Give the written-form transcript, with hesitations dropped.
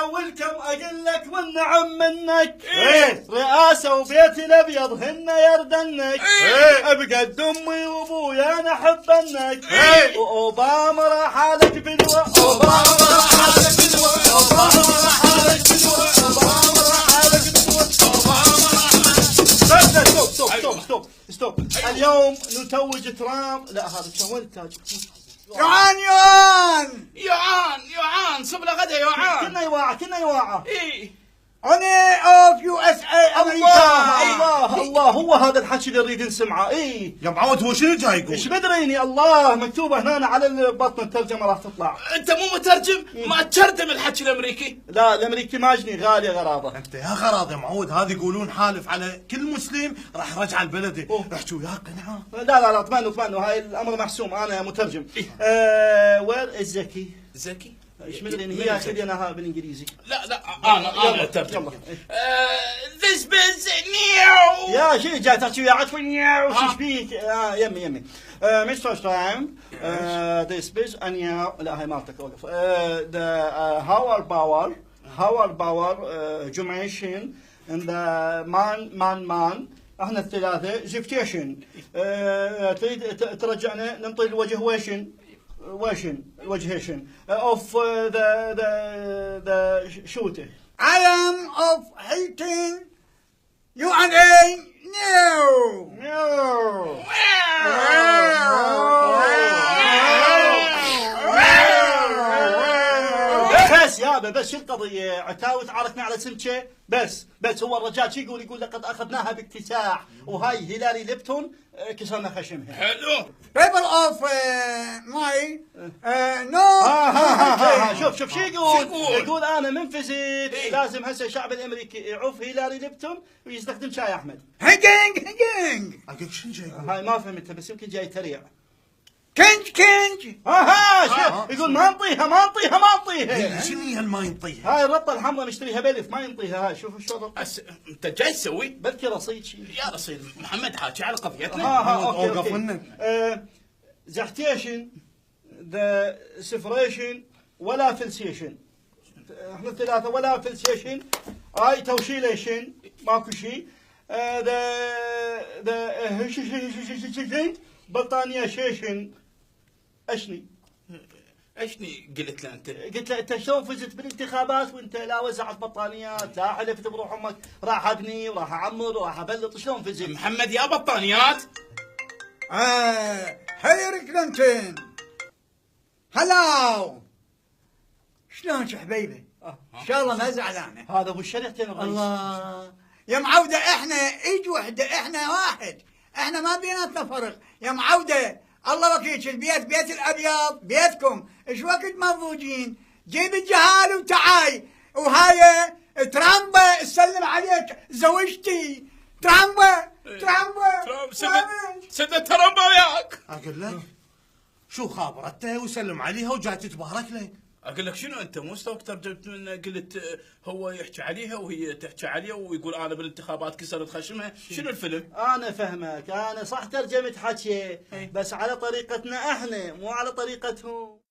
ولكم اقول لك والنعم منك. رئاسه وبيت الابيض هن يردنك. بقد امي وابويا انا احبنك. واوباما راح عليك بدوى. اوباما راح عليك بدوى. اوباما راح عليك بدوى. اوباما راح عليك بدوى. اوباما راح. ستوب. اليوم نتوج ترامب. لا هذا شو التاج. يوعان صبنا غدا يوعان. كنا يواعه. أنا أوف USA أمريكا. الله هو هذا الحكي اللي نريد نسمعه. يا معود هو شنو جاي يقول؟ ايش مدريني الله مكتوبه هنا على البطن الترجمه راح تطلع. انت مو مترجم؟ ما تترجم الحكي الامريكي؟ لا الامريكي ماجني غاليه غراضه. انت يا غراض يا معود، هذا يقولون حالف على كل مسلم راح رجع لبلده. احكي وياه قنعه. لا اطمئنوا هاي الامر محسوم. انا مترجم. وير از زكي؟ ايش مدري هي اخذي انا بالانجليزي. لا انا اترجم. ذس بيز نيو. يا شي جاي تحكي ويا عطفي نيو. شو فيك؟ يمي مستر تايم. ذس بيز نيو. لا هاي مالتك اوقف. ذا هاور باور جمعيشن and مان احنا الثلاثه زفتيشن. تريد ترجعنا ننطي الوجه ويشن الوجهيشن اوف ذا شوتر. I am of hating USA new. بس يابا بس شو القضية؟ عتاوي تعاركنا على سمكة بس هو الرجال شو يقول لقد اخذناها باكتساح وهاي هيلاري ليبتون كسرنا خشمها. حلو. People of my no. شوف شو يقول انا منفزت. لازم هسه الشعب الامريكي يعوف هيلاري ليبتون ويستخدم شاي احمد. هنجنج اقول شنو جاي يقول؟ هاي ما فهمتها بس يمكن جاي تريع. كنج يقول ما نطيها شنو هي ما ينطيها؟ هاي الربطه الحمراء نشتريها بلف ما ينطيها. هاي شوف شو الربطه. انت جاي تسوي؟ بلكي رصيد شيء. يا رصيد محمد حاكي على قضيتنا. اوقف منك. زحتيشن ذا سفريشن ولا فلسيشن. احنا الثلاثه ولا فلسيشن. هاي توشيليشن ماكو شيء. ذا بطانيه شيشن. اشني قلت له انت؟ قلت له انت شلون فزت بالانتخابات وانت لا وزعت بطانيات لا حلفت بروح امك راح ابني وراح اعمر وراح ابلط. شلون فزت؟ محمد يا بطانيات. هيلاري كلينتون. هلاو شلونك حبيبي؟ ان شاء الله ما زعلانه. هذا ابو الشريعتين الرئيس. الله يا معوده احنا ايد وحده احنا واحد. احنا ما بيناتنا فرق يا معوده. الله وكيلك البيت بيت الابيض بيتكم. ايش وقت مضوجين؟ جيب الجهال وتعاي. وهاي ترامب تسلم عليك زوجتي. ترامب سد ترامب وياك. اقول لك شو خابرته وسلم عليها وجاي تتبارك لك. اقول لك شنو انت مو استوك ترجمت من قلت هو يحكي عليها وهي تحكي عليه ويقول انا بالانتخابات كسرت خشمها. شنو الفيلم؟ انا فهمك. انا صح ترجمت حكي بس على طريقتنا احنا مو على طريقتهم.